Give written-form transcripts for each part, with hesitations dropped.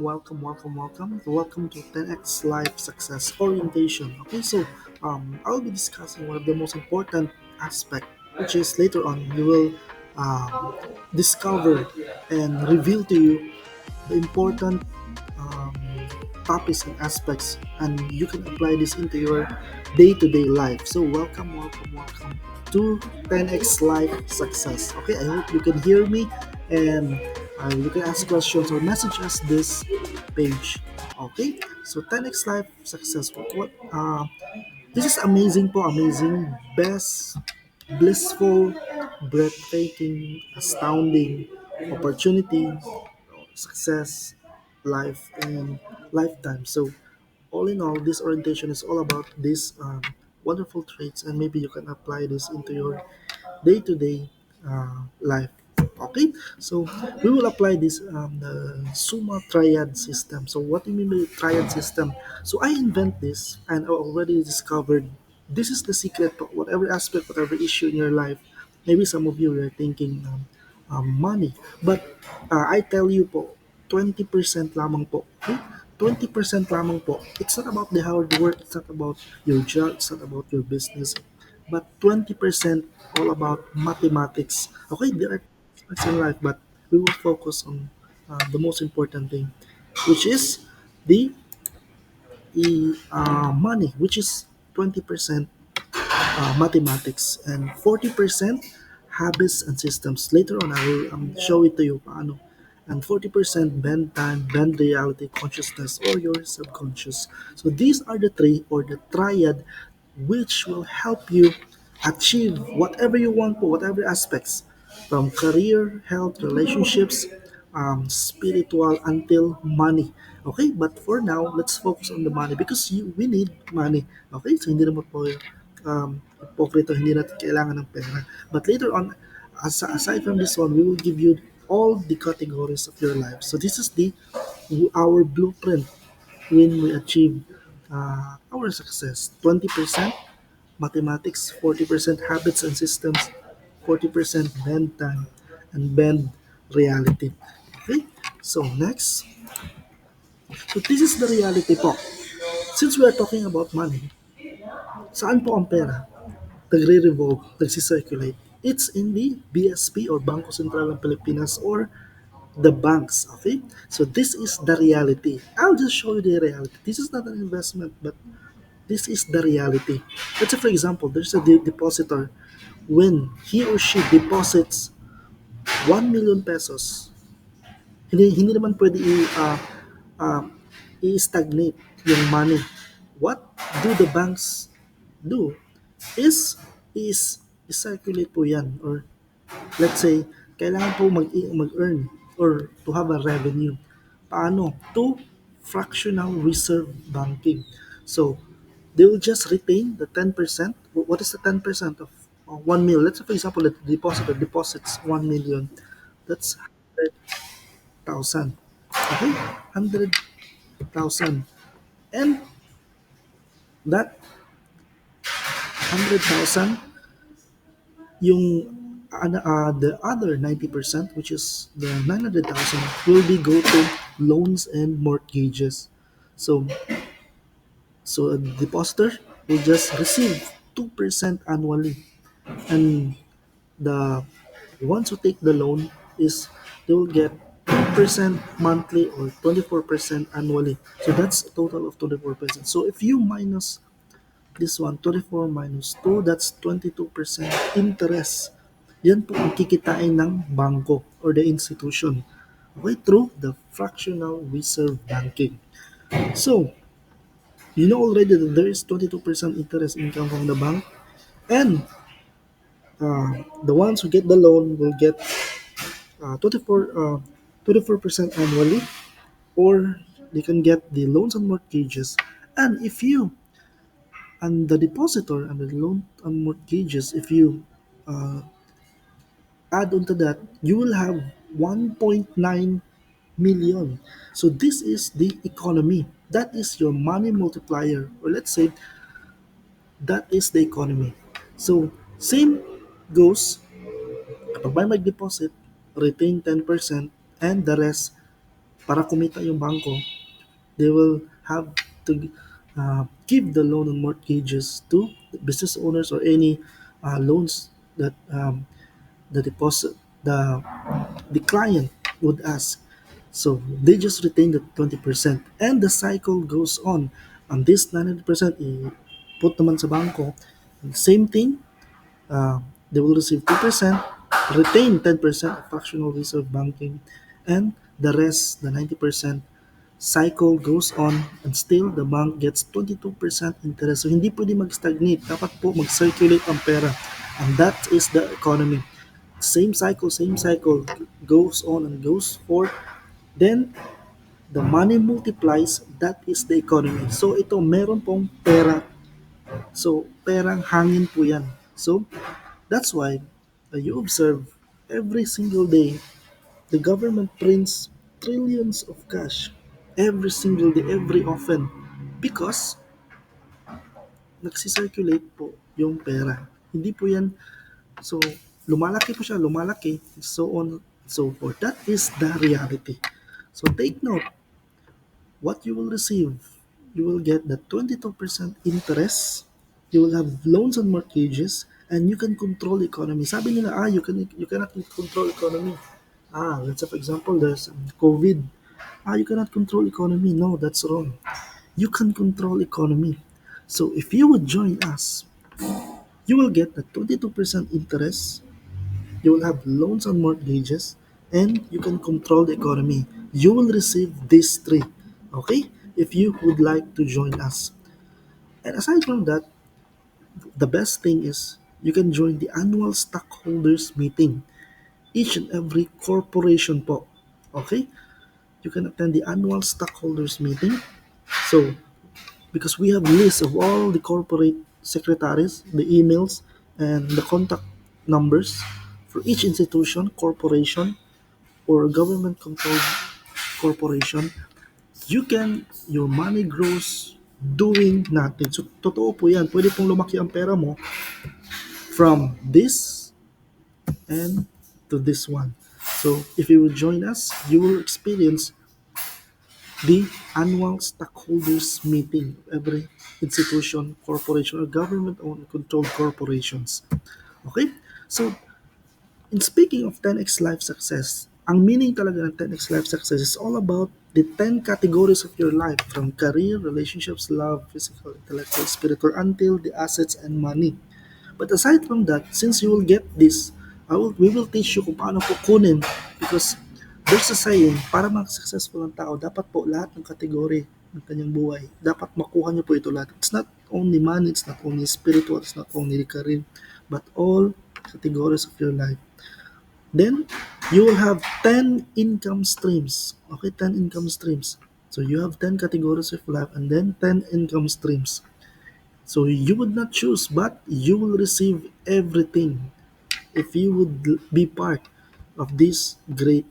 welcome. Welcome to 10x Life Success Orientation. Okay, so I'll be discussing one of the most important aspect, which is later on you will um, discover and reveal to you the important um, topics and aspects, and you can apply this into your day-to-day life. So welcome to 10x Life Success. Okay, I hope you can hear me, and you can ask questions or message us this page. Okay, so 10x Life Success. This is amazing po, amazing, best, blissful, breathtaking, astounding opportunity, success, life, and lifetime. So, all in all, this orientation is all about these wonderful traits, and maybe you can apply this into your day-to-day life. Okay, so we will apply this the Summa Triad system. So what do you mean by triad system? So I invent this, and I already discovered this is the secret to whatever aspect, whatever issue in your life. Maybe some of you are thinking money, but I tell you po, 20% lamang po. Okay? 20% lamang po. It's not about the hard work, it's not about your job, it's not about your business, but 20% all about mathematics. Okay, there are aspects in life, but we will focus on the most important thing, which is the money, which is 20% mathematics and 40% habits and systems. Later on, I will show it to you paano. And 40% bend time, bend reality, consciousness, or your subconscious. So these are the three or the triad which will help you achieve whatever you want for whatever aspects from career, health, relationships, spiritual until money. Okay, but for now, let's focus on the money because we need money. Okay, so hindi naman po hipokrito, hindi natin kailangan ng pera. But later on, aside from this one, we will give you all the categories of your life. So this is the our blueprint when we achieve our success. 20% mathematics, 40% habits and systems, 40% bend time, and bend reality. Okay, so next. So this is the reality po. Since we are talking about money, saan po ang pera? Nagre-revolve, nagsi-circulate. It's in the BSP or Bangko Sentral ng Pilipinas or the banks, okay? So this is the reality. I'll just show you the reality. This is not an investment, but this is the reality. Let's say for example, there's a depositor. When he or she deposits 1 million pesos, hindi naman pwede uh, i-stagnate yung money. What do the banks do? Is i-circulate po yan, or let's say kailangan po mag-earn or to have a revenue. Paano? To fractional reserve banking. So they will just retain the 10%. What is the 10% of 1 million? Let's say for example the depositor deposits 1 million. That's 100,000. Okay? 100,000. And that 100,000, yung the other 90%, which is the 900,000, will be go to loans and mortgages. So a depositor will just receive 2% annually, and the ones who take the loan is they will get 10% monthly or 24% annually. So that's a total of 24%. So if you minus this one, 24 minus 2, that's 22% interest. Yan po ang kikitain ng bangko or the institution. Okay, through the fractional reserve banking. So, you know already that there is 22% interest income from the bank, and the ones who get the loan will get 24% annually, or they can get the loans and mortgages. And if you and the depositor and the loan and mortgages, if you uh, add on to that, you will have 1.9 million. So this is the economy. That is your money multiplier, or let's say that is the economy. So same goes kapag may mag-deposit, retain 10% and the rest para kumita yung bangko, they will have to give the loan and mortgages to business owners or any loans that the deposit the client would ask. So they just retain the 20% and the cycle goes on. And this 90% put naman sa bangko. Same thing, they will receive 2%, retain 10% of fractional reserve banking, and the rest, the 90%, cycle goes on and still the bank gets 22% interest. So hindi pwede mag-stagnate. Dapat po mag-circulate ang pera. And that is the economy. Same cycle goes on and goes forth. Then the money multiplies. That is the economy. So ito, meron pong pera. So perang hangin po yan. So that's why you observe every single day the government prints trillions of cash every single day, every often because nagsisirculate po yung pera. Hindi po yan, so lumalaki po siya, lumalaki, so on, so forth. That is the reality. So take note, what you will receive, you will get the 22% interest, you will have loans and mortgages, and you can control the economy. Sabi nila, you cannot control economy. Let's say for example, there's COVID. You cannot control economy. No, that's wrong. You can control economy. So if you would join us, you will get the 22% interest, you will have loans and mortgages, and you can control the economy. You will receive these three. Okay? If you would like to join us. And aside from that, the best thing is you can join the annual stockholders meeting. Each and every corporation po. Okay? You can attend the annual stockholders meeting. So, because we have lists of all the corporate secretaries, the emails, and the contact numbers for each institution, corporation, or government-controlled corporation, your money grows doing nothing. So, totoo po yan. Pwede pong lumaki ang pera mo from this and to this one. So, if you will join us, you will experience the annual stockholders meeting of every institution, corporation, or government-owned controlled corporations. Okay? So, in speaking of 10x life success, ang meaning talaga ng 10x life success is all about the 10 categories of your life from career, relationships, love, physical, intellectual, spiritual, until the assets and money. But aside from that, since you will get this, we will teach you kung paano kukunin because there's a saying, para mag-successful ang tao, dapat po lahat ng kategory ng kanyang buhay, dapat makuha niyo po ito lahat. It's not only money, it's not only spiritual, it's not only career, but all categories of your life. Then, you will have 10 income streams. Okay, 10 income streams. So, you have 10 categories of life and then 10 income streams. So you would not choose, but you will receive everything if you would be part of this great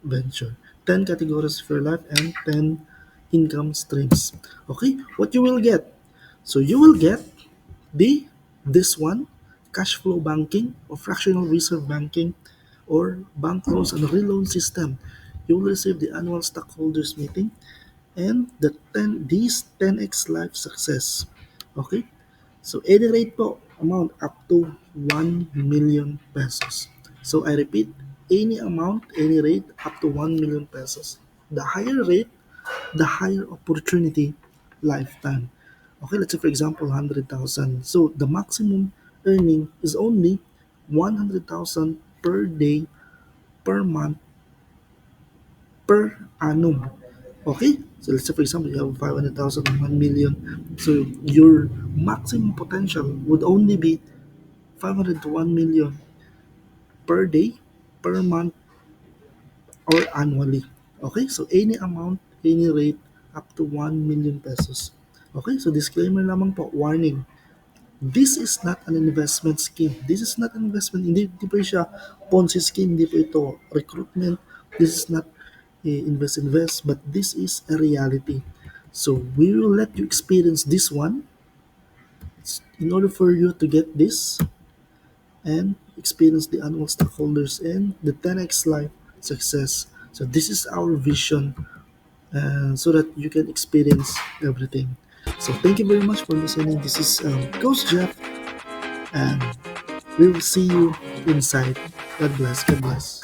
venture. 10 categories of your life and 10 income streams. Okay, what you will get? So you will get the this one, cash flow banking or fractional reserve banking or bank loans and reloan system. You will receive the annual stockholders meeting and these 10x life success. Okay? So any rate po amount up to 1 million pesos. So I repeat, any amount, any rate up to 1 million pesos. The higher rate, the higher opportunity lifetime. Okay, let's say for example 100,000. So the maximum earning is only 100,000 per day, per month, per annum. Okay? So let's say for example you have 500,000 and 1 million. So your maximum potential would only be 500 to 1 million per day, per month, or annually. Okay? So any amount, any rate up to 1 million pesos. Okay? So disclaimer lamang po, warning. This is not an investment scheme. This is not an investment. Hindi po siya Ponzi scheme. Hindi po ito recruitment. This is not invest, but this is a reality. So we will let you experience this one in order for you to get this and experience the annual stockholders and the 10x life success. So this is our vision, so that you can experience everything. So thank you very much for listening. This is Coach Jeff, and we will see you inside. God bless. God bless.